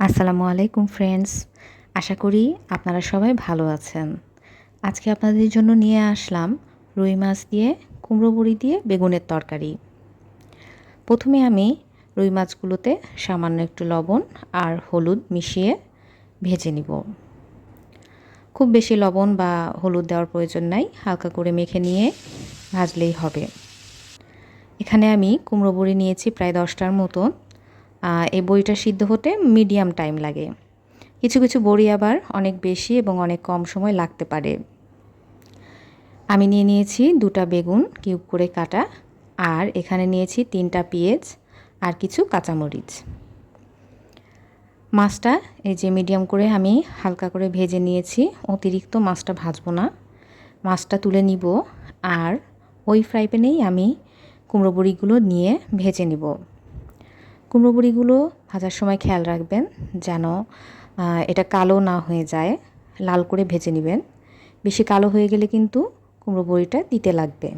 আসসালামু আলাইকুম ফ্রেন্ডস। আশা করি আপনারা সবাই ভালো আছেন। আজকে আপনাদের জন্য নিয়ে আসলাম রুই মাছ দিয়ে কুমড়ো বড়ি দিয়ে বেগুনের তরকারি। প্রথমে আমি রুই মাছগুলোতে সামান্য একটু লবণ আর হলুদ মিশিয়ে ভেজে নিব। খুব বেশি লবণ বা হলুদ দেওয়ার প্রয়োজন নাই, হালকা করে মেখে নিয়ে ভাজলেই হবে। এখানে আমি কুমড়ো বড়ি নিয়েছি প্রায় 10টার মতন। এই বড়িটা সিদ্ধ হতে মিডিয়াম টাইম লাগে। কিছু কিছু বড়ি আবার অনেক বেশি এবং অনেক কম সময় লাগতে পারে। আমি নিয়ে নিয়েছি 2টা বেগুন কিউব করে কাটা, আর এখানে নিয়েছি 3টা পেঁয়াজ আর কিছু কাঁচামরিচ। মাছটা এই যে মিডিয়াম করে আমি হালকা করে ভেজে নিয়েছি। অতিরিক্ত মাছটা ভাজবো না, মাছটা তুলে নিব। আর ওই ফ্রাই প্যানেই আমি কুমড়ো বড়িগুলো নিয়ে ভেজে নিব। কুমড়ো বড়িগুলো ভাজার সময় খেয়াল রাখবেন যেন এটা কালো না হয়ে যায়, লাল করে ভেজে নেবেন। বেশি কালো হয়ে গেলে কিন্তু কুমড়ো বড়িটা দিতে লাগবে।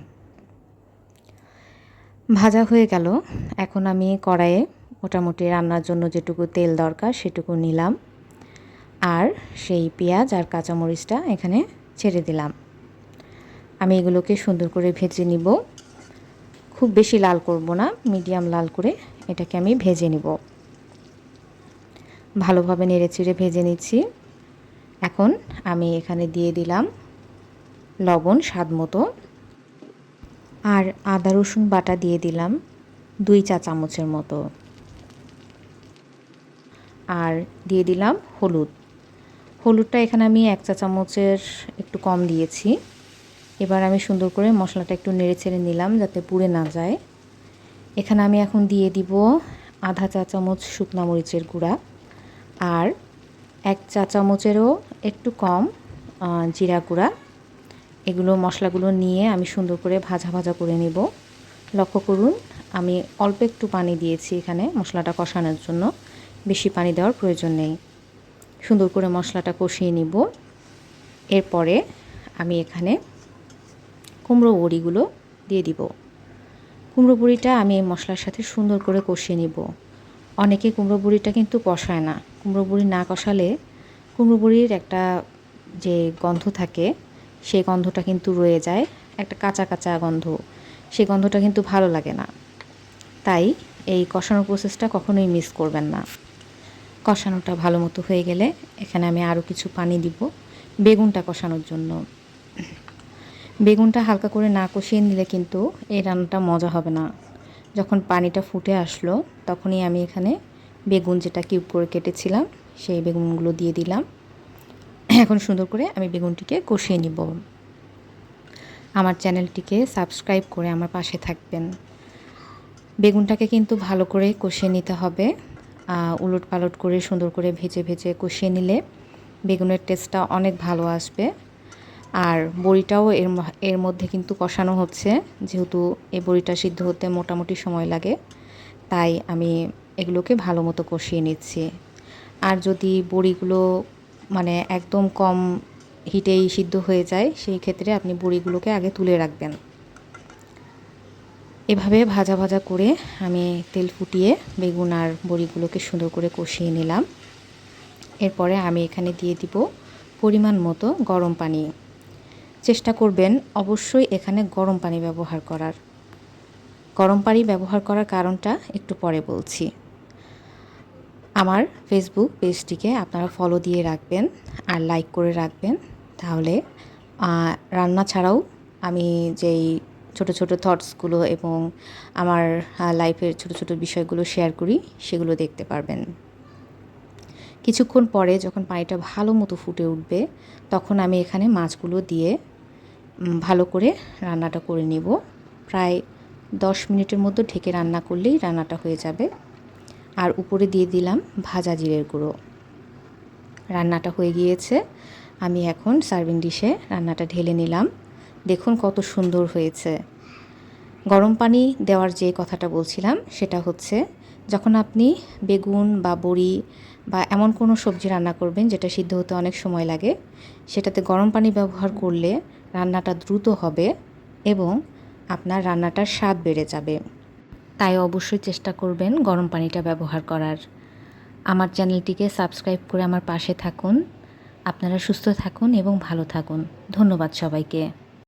ভাজা হয়ে গেল। এখন আমি কড়াইয়ে মোটামুটি রান্নার জন্য যেটুকু তেল দরকার সেটুকু নিলাম, আর সেই পেঁয়াজ আর কাঁচামরিচটা এখানে ছেড়ে দিলাম। আমি এগুলোকে সুন্দর করে ভেজে নিব। খুব বেশি লাল করব না, মিডিয়াম লাল করে এটাকে আমি ভেজে নিব। ভালোভাবে নেড়েচেড়ে ভেজে নিচ্ছি। এখন আমি এখানে দিয়ে দিলাম লবণ স্বাদ মতো, আর আদা রসুন বাটা দিয়ে দিলাম 2 চা চামচের মতো, আর দিয়ে দিলাম হলুদটা এখানে আমি 1 চা চামচের একটু কম দিয়েছি। এবার আমি সুন্দর করে মশলাটা একটু নেড়েচেড়ে নিলাম যাতে পুড়ে না যায়। এখানে আমি এখন দিয়ে দিব আধা চা চামচ শুকনা মরিচের গুঁড়া, আর 1 চা চামচেরও একটু কম জিরা গুঁড়া। এগুলো মশলাগুলো নিয়ে আমি সুন্দর করে ভাজা ভাজা করে নেব। লক্ষ্য করুন আমি অল্প একটু পানি দিয়েছি এখানে মশলাটা কষানোর জন্য, বেশি পানি দেওয়ার প্রয়োজন নেই। সুন্দর করে মশলাটা কষিয়ে নিব। এরপরে আমি এখানে কুমড়ো বড়িগুলো দিয়ে দিব। কুমড়ো বড়িটা আমি এই মশলার সাথে সুন্দর করে কষিয়ে নিব। অনেকে কুমড়ো বড়িটা কিন্তু কষায় না। কুমড়ো বড়ি না কষালে কুমড়ো বড়ির একটা যে গন্ধ থাকে সেই গন্ধটা কিন্তু রয়ে যায়, একটা কাঁচা কাঁচা গন্ধ। সেই গন্ধটা কিন্তু ভালো লাগে না। তাই এই কষানোর প্রসেসটা কখনোই মিস করবেন না। কষানোটা ভালো মতো হয়ে গেলে এখানে আমি আরও কিছু পানি দিব বেগুনটা কষানোর জন্য। বেগুনটা হালকা করে না কষিয়ে নিলে কিন্তু এই রান্নাটা মজা হবে না। যখন পানিটা ফুটে আসলো তখনই আমি এখানে বেগুন যেটা কিউব করে কেটেছিলাম সেই বেগুনগুলো দিয়ে দিলাম। এখন সুন্দর করে আমি বেগুনটিকে কষিয়ে নিব। আমার চ্যানেলটিকে সাবস্ক্রাইব করে আমার পাশে থাকবেন। বেগুনটাকে কিন্তু ভালো করে কষিয়ে নিতে হবে। উলট পালট করে সুন্দর করে ভেজে ভেজে কষিয়ে নিলে বেগুনের টেস্টটা অনেক ভালো আসবে। আর বড়িটাও এর মধ্যে কিন্তু কষানো হচ্ছে, যেহেতু এই বড়িটা সিদ্ধ হতে মোটামুটি সময় লাগে, তাই আমি এগুলোকে ভালো মতো কষিয়ে নিচ্ছি। আর যদি বড়িগুলো মানে একদম কম হিটেই সিদ্ধ হয়ে যায় সেই ক্ষেত্রে আপনি বড়িগুলোকে আগে তুলে রাখবেন। এভাবে ভাজা ভাজা করে আমি তেল ফুটিয়ে বেগুন আর বড়িগুলোকে সুন্দর করে কষিয়ে নিলাম। এরপরে আমি এখানে দিয়ে দিব পরিমাণ মতো গরম পানি। চেষ্টা করবেন অবশ্যই এখানে গরম পানি ব্যবহার করার। গরম পানি ব্যবহার করার কারণটা একটু পরে বলছি। আমার ফেসবুক পেজটিকে আপনারা ফলো দিয়ে রাখবেন আর লাইক করে রাখবেন, তাহলে রান্না ছাড়াও আমি যেই ছোট ছোট থটসগুলো এবং আমার লাইফের ছোট ছোট বিষয়গুলো শেয়ার করি সেগুলো দেখতে পারবেন। কিছুক্ষণ পরে যখন পানিটা ভালো মতো ফুটে উঠবে তখন আমি এখানে মাছগুলো দিয়ে ভালো করে রান্নাটা করে নেব। প্রায় 10 মিনিটের মতো ঢেকে রান্না করলেই রান্নাটা হয়ে যাবে। আর উপরে দিয়ে দিলাম ভাজা জিরের গুঁড়ো। রান্নাটা হয়ে গিয়েছে। আমি এখন সার্ভিং ডিশে রান্নাটা ঢেলে নিলাম। দেখুন কত সুন্দর হয়েছে। গরম পানি দেওয়ার যে কথাটা বলছিলাম সেটা হচ্ছে, যখন আপনি বেগুন বা বড়ি বা এমন কোনো সবজি রান্না করবেন যেটা সিদ্ধ হতে অনেক সময় লাগে, সেটাতে গরম পানি ব্যবহার করলে রান্নাটা দ্রুত হবে এবং আপনার রান্নাটার স্বাদ বেড়ে যাবে। তাই অবশ্যই চেষ্টা করবেন গরম পানিটা ব্যবহার করার। আমার চ্যানেলটিকে সাবস্ক্রাইব করে আমার পাশে থাকুন। আপনারা সুস্থ থাকুন এবং ভালো থাকুন। ধন্যবাদ সবাইকে।